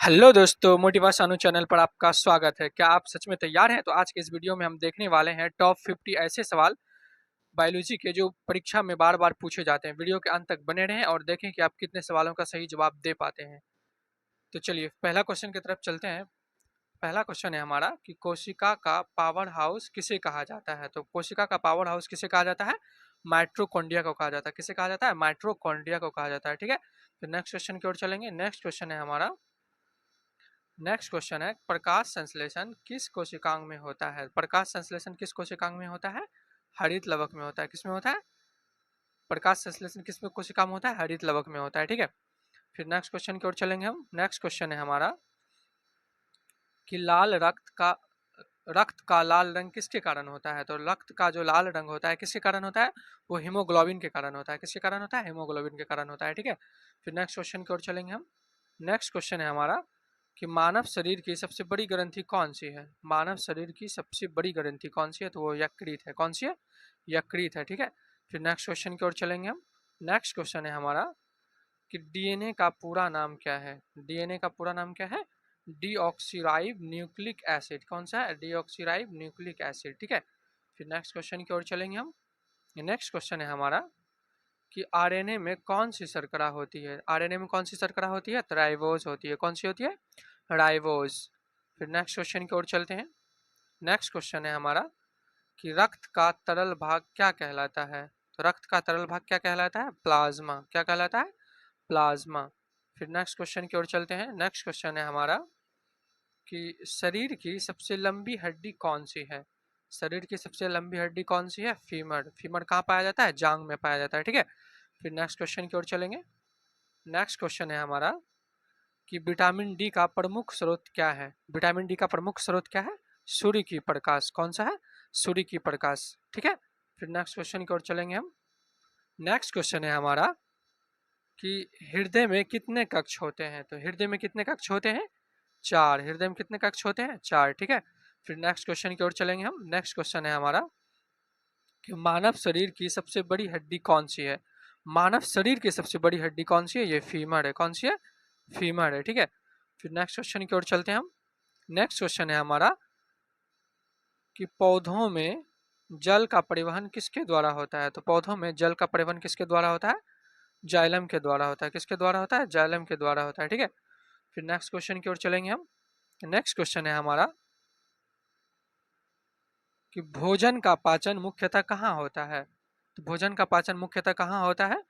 Hello दोस्तों, motivation अनु channel पर आपका स्वागत है। क्या आप सच में तैयार हैं? तो आज के इस वीडियो में हम देखने वाले हैं टॉप 50 ऐसे सवाल बायोलॉजी के जो परीक्षा में बार बार पूछे जाते हैं। वीडियो के अंत तक बने रहें और देखें कि आप कितने सवालों का सही जवाब दे पाते हैं। तो चलिए पहला क्वेश्चन की तरफ चलते हैं। पहला क्वेश्चन है हमारा कि कोशिका का पावर हाउस किसे कहा जाता है? तो कोशिका का पावर हाउस किसे कहा जाता है? माइट्रोकॉन्ड्रिया को कहा जाता है। किसे कहा जाता है? माइट्रोकॉन्ड्रिया को कहा जाता है। ठीक है, तो नेक्स्ट क्वेश्चन की ओर चलेंगे। नेक्स्ट क्वेश्चन है हमारा, नेक्स्ट क्वेश्चन है प्रकाश संश्लेषण किस कोशिकांग में होता है? प्रकाश संश्लेषण किस कोशिकांग में होता है? हरित लवक में होता है। किस में होता है? प्रकाश संश्लेषण किस में कोशिका में होता है? हरित लवक में होता है। ठीक है, फिर नेक्स्ट क्वेश्चन की ओर चलेंगे हम। नेक्स्ट क्वेश्चन है हमारा कि रक्त का लाल रंग किसके कारण होता है? तो रक्त का जो लाल रंग होता है किसके कारण होता है? वो हीमोग्लोबिन के कारण होता है। किसके कारण होता है? हीमोग्लोबिन के कारण होता है। ठीक है, फिर नेक्स्ट क्वेश्चन की ओर चलेंगे हम। नेक्स्ट क्वेश्चन है हमारा कि मानव शरीर की सबसे बड़ी ग्रंथि कौन सी है? मानव शरीर की सबसे बड़ी ग्रंथि कौन सी है? तो वो यकृत है। कौन सी है? यकृत है। ठीक है, फिर नेक्स्ट क्वेश्चन की ओर चलेंगे हम। नेक्स्ट क्वेश्चन है हमारा कि डीएनए का पूरा नाम क्या है? डीएनए का पूरा नाम क्या है? डीऑक्सीराइब न्यूक्लिक एसिड। कौन सा है? डीऑक्सीराइब न्यूक्लिक एसिड। ठीक है, फिर नेक्स्ट क्वेश्चन की ओर चलेंगे हम। नेक्स्ट क्वेश्चन है हमारा कि आरएनए में कौन सी शर्करा होती है? आरएनए में कौन सी शर्करा होती है? तो राइबोज होती है। कौन सी होती है? राइबोज। फिर नेक्स्ट क्वेश्चन की ओर चलते हैं। नेक्स्ट क्वेश्चन है हमारा कि रक्त का तरल भाग क्या कहलाता है? तो रक्त का तरल भाग क्या कहलाता है? प्लाज्मा। क्या कहलाता है? प्लाज्मा। फिर नेक्स्ट क्वेश्चन की ओर चलते हैं। नेक्स्ट क्वेश्चन है हमारा कि शरीर की सबसे लंबी हड्डी कौन सी है? शरीर की सबसे लंबी हड्डी कौन सी है? फीमर। फीमर कहाँ पाया जाता है? जांग में पाया जाता है। ठीक है, फिर नेक्स्ट क्वेश्चन की ओर चलेंगे। नेक्स्ट क्वेश्चन है हमारा कि विटामिन डी का प्रमुख स्रोत क्या है? विटामिन डी का प्रमुख स्रोत क्या है? सूर्य की प्रकाश। कौन सा है? सूर्य की प्रकाश। ठीक है, फिर नेक्स्ट क्वेश्चन की ओर चलेंगे हम। नेक्स्ट क्वेश्चन है हमारा कि हृदय में कितने कक्ष होते हैं? तो हृदय में कितने कक्ष होते हैं? चार। हृदय में कितने कक्ष होते हैं? चार। ठीक है, फिर नेक्स्ट क्वेश्चन की ओर चलेंगे हम। नेक्स्ट क्वेश्चन है हमारा कि मानव शरीर की सबसे बड़ी हड्डी कौन सी है? मानव शरीर की सबसे बड़ी हड्डी कौन सी है? ये फीमर है। कौन सी है? फीमर है। ठीक है, फिर नेक्स्ट क्वेश्चन की ओर चलते हैं हम। नेक्स्ट क्वेश्चन है हमारा कि पौधों में जल का परिवहन किसके द्वारा होता है? तो पौधों में जल का परिवहन किसके द्वारा होता है? जाइलम के द्वारा होता है। किसके द्वारा होता है? जाइलम के द्वारा होता है। ठीक है, फिर नेक्स्ट क्वेश्चन की ओर चलेंगे हम। नेक्स्ट क्वेश्चन है हमारा कि भोजन का पाचन मुख्यतः कहाँ होता है? तो भोजन का पाचन मुख्यतः कहाँ होता है?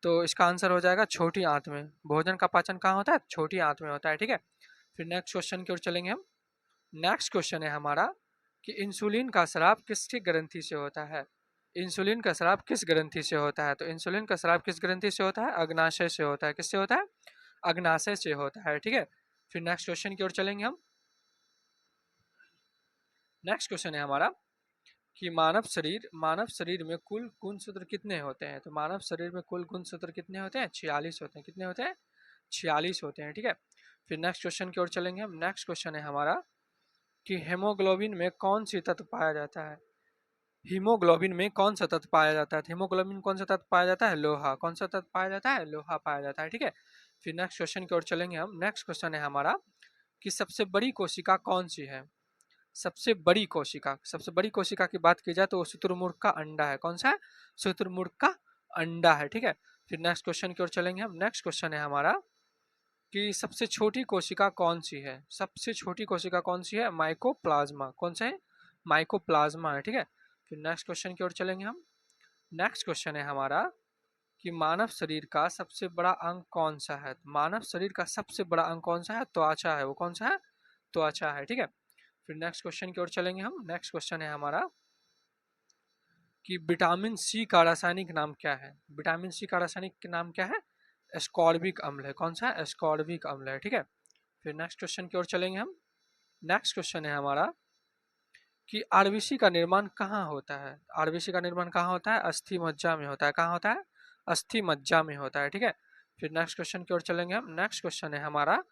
तो इसका आंसर हो जाएगा छोटी आंत में। भोजन का पाचन कहाँ होता है? छोटी आंत में होता है। ठीक है, फिर नेक्स्ट क्वेश्चन की ओर चलेंगे हम। नेक्स्ट क्वेश्चन है हमारा कि इंसुलिन का स्राव किसकी ग्रंथि से होता है? इंसुलिन का स्राव किस ग्रंथि से होता है? तो इंसुलिन का स्राव किस ग्रंथि से होता है? अग्नाशय से होता है। किससे होता है? अग्नाशय से होता है। ठीक है, फिर नेक्स्ट क्वेश्चन की ओर चलेंगे हम। नेक्स्ट क्वेश्चन है हमारा कि मानव शरीर में कुल गुणसूत्र कितने होते हैं? तो मानव शरीर में कुल गुणसूत्र कितने होते हैं? 46 होते हैं। कितने होते हैं? 46 होते हैं। ठीक है, फिर नेक्स्ट क्वेश्चन की ओर चलेंगे हम। नेक्स्ट क्वेश्चन है हमारा कि हेमोग्लोबिन में कौन सी तत्व पाया जाता है? हीमोग्लोबिन में कौन सा तत्व पाया जाता है? हीमोग्लोबिन में कौन सा तत्व पाया जाता है? लोहा। कौन सा तत्व पाया जाता है? लोहा पाया जाता है। ठीक है, फिर नेक्स्ट क्वेश्चन की ओर चलेंगे हम। नेक्स्ट क्वेश्चन है हमारा कि सबसे बड़ी कोशिका कौन सी है? सबसे बड़ी कोशिका की बात की जाए तो वो शुतुरमुर्ग का अंडा है। कौन सा है? शुतुरमुर्ग का अंडा है। ठीक है, फिर नेक्स्ट क्वेश्चन की ओर चलेंगे हम। नेक्स्ट क्वेश्चन है हमारा कि सबसे छोटी कोशिका कौन सी है? सबसे छोटी कोशिका कौन सी है? माइकोप्लाज्मा। कौन सा है? माइकोप्लाज्मा है। ठीक है, फिर नेक्स्ट क्वेश्चन की ओर चलेंगे हम। नेक्स्ट क्वेश्चन है हमारा कि मानव शरीर का सबसे बड़ा अंग कौन सा है? मानव शरीर का सबसे बड़ा अंग कौन सा है? त्वचा है। वो कौन सा है? त्वचा है। ठीक है, फिर नेक्स्ट क्वेश्चन की ओर चलेंगे हम। नेक्स्ट क्वेश्चन है हमारा कि विटामिन सी का रासायनिक नाम क्या है? विटामिन सी का रासायनिक नाम क्या है? एस्कॉर्बिक अम्ल है। कौन सा है? एस्कॉर्बिक अम्ल है। ठीक है, फिर नेक्स्ट क्वेश्चन की ओर चलेंगे हम। नेक्स्ट क्वेश्चन है हमारा कि आरबीसी का निर्माण कहाँ होता है? आरबीसी का निर्माण कहाँ होता है? अस्थि मज्जा में होता है। कहाँ होता है? अस्थि मज्जा में होता है। ठीक है, फिर नेक्स्ट क्वेश्चन की ओर चलेंगे हम। नेक्स्ट क्वेश्चन है हमारा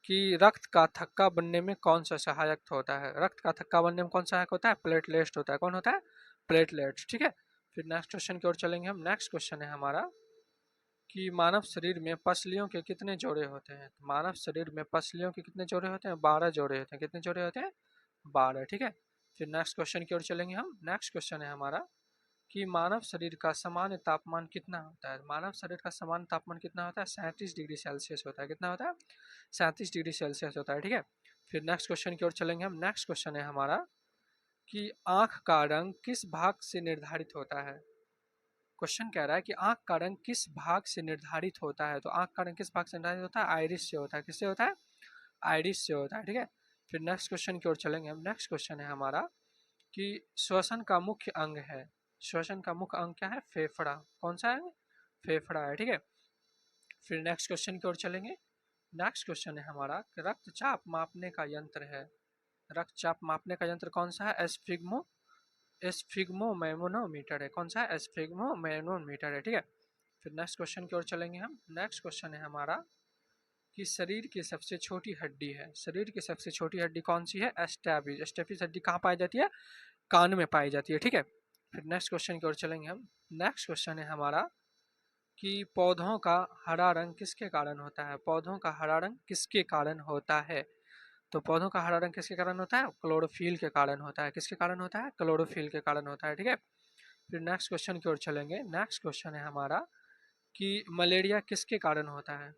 कि रक्त का थक्का बनने में कौन सा सहायक होता है? रक्त का थक्का बनने में कौन सहायक होता है? प्लेटलेट्स होता है। कौन होता है? प्लेटलेट्स। ठीक है, फिर नेक्स्ट क्वेश्चन की ओर चलेंगे हम। नेक्स्ट क्वेश्चन है हमारा कि मानव शरीर में पसलियों के कितने जोड़े होते हैं। तो मानव शरीर में पसलियों के कितने जोड़े होते हैं? 12 जोड़े होते हैं। कितने जोड़े होते हैं? 12। ठीक है। फिर नेक्स्ट क्वेश्चन की ओर चलेंगे हम। नेक्स्ट क्वेश्चन है हमारा कि मानव शरीर का सामान्य तापमान कितना होता है? मानव शरीर का सामान्य तापमान कितना होता है? 37 डिग्री सेल्सियस होता है। कितना होता है? 37 डिग्री सेल्सियस होता है। ठीक है। फिर नेक्स्ट क्वेश्चन की ओर चलेंगे हम। नेक्स्ट क्वेश्चन है हमारा कि आंख का रंग किस भाग से निर्धारित होता है? क्वेश्चन कह रहा है कि आंख का रंग किस भाग से निर्धारित होता है। तो आंख का रंग किस भाग से निर्धारित होता है? आइरिस से होता है। किससे होता है? आइरिस से होता है। ठीक है। फिर नेक्स्ट क्वेश्चन की ओर चलेंगे हम। नेक्स्ट क्वेश्चन है हमारा कि श्वसन का मुख्य अंग है। श्वसन का मुख्य अंग क्या है? फेफड़ा। कौन सा है? फेफड़ा है। ठीक है। फिर नेक्स्ट क्वेश्चन की ओर चलेंगे। नेक्स्ट क्वेश्चन है हमारा कि रक्तचाप मापने का यंत्र है। रक्तचाप मापने का यंत्र कौन सा है? एस्फिग्मोमेनोमीटर है। कौन सा है? एस्फिग्मोमेनोमीटर है। ठीक है। फिर नेक्स्ट क्वेश्चन की ओर चलेंगे हम। नेक्स्ट क्वेश्चन है हमारा कि शरीर की सबसे छोटी हड्डी है। शरीर की सबसे छोटी हड्डी कौन सी है? एस्टैपिस। एस्टैपिस हड्डी कहाँ पाई जाती है? कान में पाई जाती है। ठीक है। फिर नेक्स्ट क्वेश्चन की ओर चलेंगे हम। नेक्स्ट क्वेश्चन है हमारा कि पौधों का हरा रंग किसके कारण होता है? पौधों का हरा रंग किसके कारण होता है? तो पौधों का हरा रंग किसके कारण होता है? क्लोरोफिल के कारण होता है। किसके कारण होता है? क्लोरोफिल के कारण होता है। ठीक है। फिर नेक्स्ट क्वेश्चन की ओर चलेंगे। नेक्स्ट क्वेश्चन है हमारा कि मलेरिया किसके कारण होता है?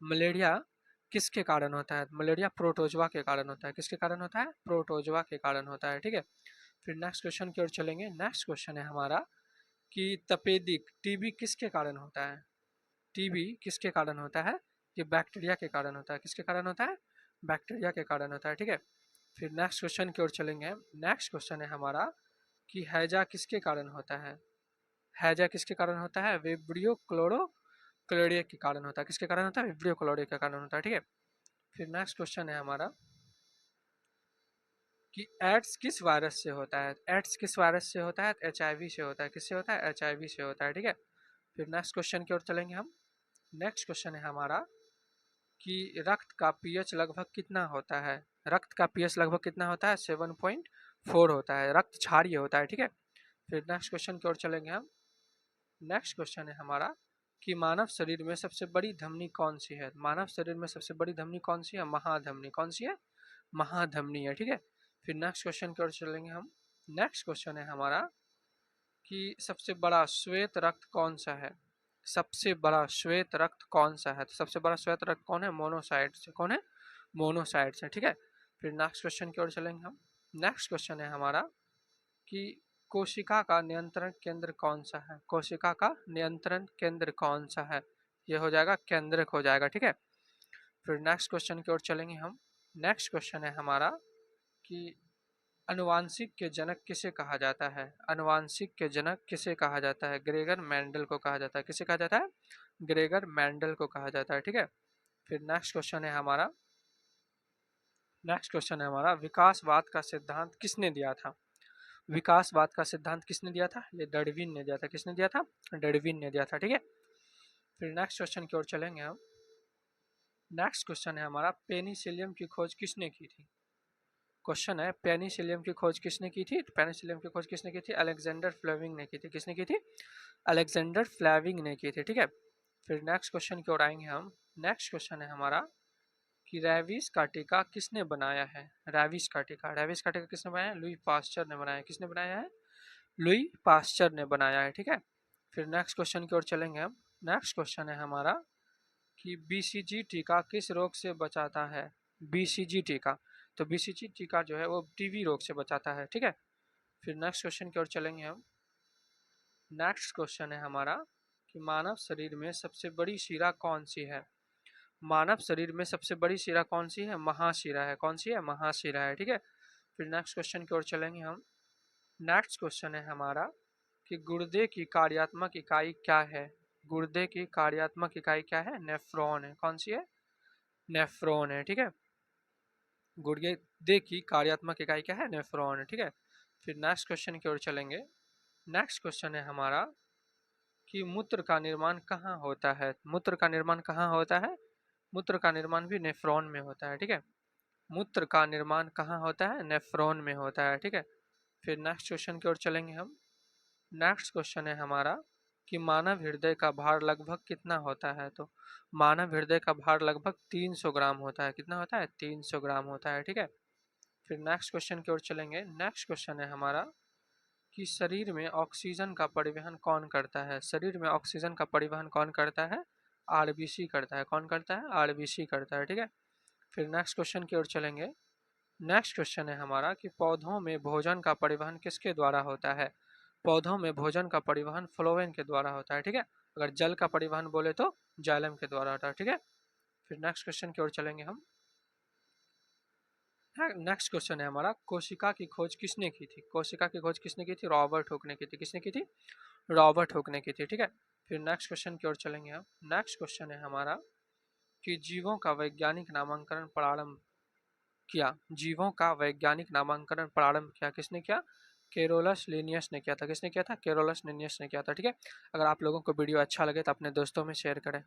मलेरिया किसके कारण होता है? मलेरिया प्रोटोजवा के कारण होता है। किसके कारण होता है? प्रोटोजवा के कारण होता है। ठीक है। फिर नेक्स्ट क्वेश्चन की ओर चलेंगे। नेक्स्ट क्वेश्चन है हमारा कि तपेदिक टीबी किसके कारण होता है? टीबी किसके कारण होता है? ये बैक्टीरिया के कारण होता है। किसके कारण होता है? बैक्टीरिया के कारण होता है। ठीक है। फिर नेक्स्ट क्वेश्चन की ओर चलेंगे। नेक्स्ट क्वेश्चन है हमारा कि हैजा किसके कारण होता है? हैजा किसके कारण होता है? विब्रियो क्लोरो क्लोरिया के कारण होता है। किसके कारण होता है? विब्रियो क्लोरिया के कारण होता है। ठीक है। फिर नेक्स्ट क्वेश्चन है हमारा कि एड्स किस वायरस से होता है? एड्स किस वायरस से होता है? HIV से होता है। किससे होता है? HIV से होता है। ठीक है। फिर नेक्स्ट क्वेश्चन की ओर चलेंगे हम। नेक्स्ट क्वेश्चन है हमारा कि रक्त का पीएच लगभग कितना होता है? रक्त का पीएच लगभग कितना होता है? 7.4 होता है। रक्त क्षारीय होता है। ठीक है। फिर नेक्स्ट क्वेश्चन की ओर चलेंगे हम। नेक्स्ट क्वेश्चन है हमारा कि मानव शरीर में सबसे बड़ी धमनी कौन सी है? मानव शरीर में सबसे बड़ी धमनी कौन सी है? महाधमनी। कौन सी है? महाधमनी है। ठीक है। फिर नेक्स्ट क्वेश्चन की ओर चलेंगे हम। नेक्स्ट क्वेश्चन है हमारा कि सबसे बड़ा श्वेत रक्त कौन सा है? सबसे बड़ा श्वेत रक्त कौन सा है? तो सबसे बड़ा श्वेत रक्त कौन है? मोनोसाइट्स। कौन है? मोनोसाइट्स है। ठीक है। फिर नेक्स्ट क्वेश्चन की ओर चलेंगे हम। नेक्स्ट क्वेश्चन है हमारा कि कोशिका का नियंत्रण केंद्र कौन सा है? कोशिका का नियंत्रण केंद्र कौन सा है? ये हो जाएगा केंद्रक हो जाएगा। ठीक है। फिर नेक्स्ट क्वेश्चन की ओर चलेंगे हम। नेक्स्ट क्वेश्चन है हमारा कि अनुवांशिक के जनक किसे कहा जाता है? अनुवांशिक के जनक किसे कहा जाता है? ग्रेगर मेंडल को कहा जाता है। किसे कहा जाता है? ग्रेगर मेंडल को कहा जाता है। ठीक है। फिर नेक्स्ट क्वेश्चन है हमारा। नेक्स्ट क्वेश्चन है हमारा विकासवाद का सिद्धांत किसने दिया था? विकासवाद का सिद्धांत किसने दिया था? ये डार्विन ने दिया था। किसने दिया था? डार्विन ने दिया था। ठीक है। फिर नेक्स्ट क्वेश्चन की ओर चलेंगे हम। नेक्स्ट क्वेश्चन है हमारा पेनिसिलियम की खोज किसने की थी? क्वेश्चन है पेनिसिलियम की खोज किसने की थी? तो पेनिसिलियम की खोज किसने की थी? अलेक्जेंडर फ्लेमिंग ने की थी। किसने की थी? अलेक्जेंडर फ्लेमिंग ने की थी। ठीक है। फिर नेक्स्ट क्वेश्चन की ओर आएंगे हम। नेक्स्ट क्वेश्चन है हमारा कि रेबीज का टीका किसने बनाया है? रेबीज का टीका किसने बनाया है? लुई पास्चर ने बनाया है। किसने बनाया है? लुई पास्चर ने बनाया है। ठीक है। फिर नेक्स्ट क्वेश्चन की ओर चलेंगे हम। नेक्स्ट क्वेश्चन है हमारा कि BCG टीका किस रोग से बचाता है? BCG टीका। तो BCG टीका जो है वो टीबी रोग से बचाता है। ठीक है। फिर नेक्स्ट क्वेश्चन की ओर चलेंगे हम। नेक्स्ट क्वेश्चन है हमारा कि मानव शरीर में सबसे बड़ी शिरा कौन सी है? मानव शरीर में सबसे बड़ी शिरा कौन सी है? महाशिरा है। कौन सी है? महाशिरा है। ठीक है। फिर नेक्स्ट क्वेश्चन की ओर चलेंगे हम। नेक्स्ट क्वेश्चन है हमारा कि गुर्दे की कार्यात्मक इकाई क्या है? गुर्दे की कार्यात्मक इकाई क्या है? नेफ्रॉन है। कौन सी है? नेफ्रॉन है। ठीक है। गुर्दे की कार्यात्मक इकाई क्या है? नेफ्रॉन है। ठीक है। फिर नेक्स्ट क्वेश्चन की ओर चलेंगे। नेक्स्ट क्वेश्चन है हमारा कि मूत्र का निर्माण कहाँ होता है? मूत्र का निर्माण कहाँ होता है? मूत्र का निर्माण भी नेफ्रॉन में होता है। ठीक है। मूत्र का निर्माण कहाँ होता है? नेफ्रॉन में होता है। ठीक है। फिर नेक्स्ट क्वेश्चन की ओर चलेंगे हम। नेक्स्ट क्वेश्चन है हमारा कि मानव हृदय का भार लगभग कितना होता है। तो मानव हृदय का भार लगभग 300 ग्राम होता है। कितना होता है? 300 ग्राम होता है। ठीक है, फिर नेक्स्ट क्वेश्चन की ओर चलेंगे। नेक्स्ट क्वेश्चन है हमारा कि शरीर में ऑक्सीजन का परिवहन कौन करता है। शरीर में ऑक्सीजन का परिवहन कौन करता है? आरबीसी करता है। कौन करता है? आरबीसी करता है। ठीक है, फिर नेक्स्ट क्वेश्चन की ओर चलेंगे। नेक्स्ट क्वेश्चन है हमारा कि पौधों में भोजन का परिवहन किसके द्वारा होता है। पौधों में भोजन का परिवहन फ्लोएम के द्वारा होता है। ठीक है, अगर जल का परिवहन बोले तो जाइलम के द्वारा होता है। ठीक है, फिर नेक्स्ट क्वेश्चन की ओर चलेंगे हम। नेक्स्ट क्वेश्चन है हमारा, कोशिका की खोज किसने की थी। कोशिका की खोज किसने की थी? रॉबर्ट हुक ने की थी। किसने की थी? रॉबर्ट हुक ने की थी। ठीक है, फिर नेक्स्ट क्वेश्चन की ओर चलेंगे हम। नेक्स्ट क्वेश्चन है हमारा कि जीवों का वैज्ञानिक नामांकन प्रारंभ किया। जीवों का वैज्ञानिक नामांकन प्रारंभ किया किसने किया? केरोलस लिनियस ने किया था। किसने किया था? केरोलस लिनियस ने किया था। ठीक है, अगर आप लोगों को वीडियो अच्छा लगे तो अपने दोस्तों में शेयर करें।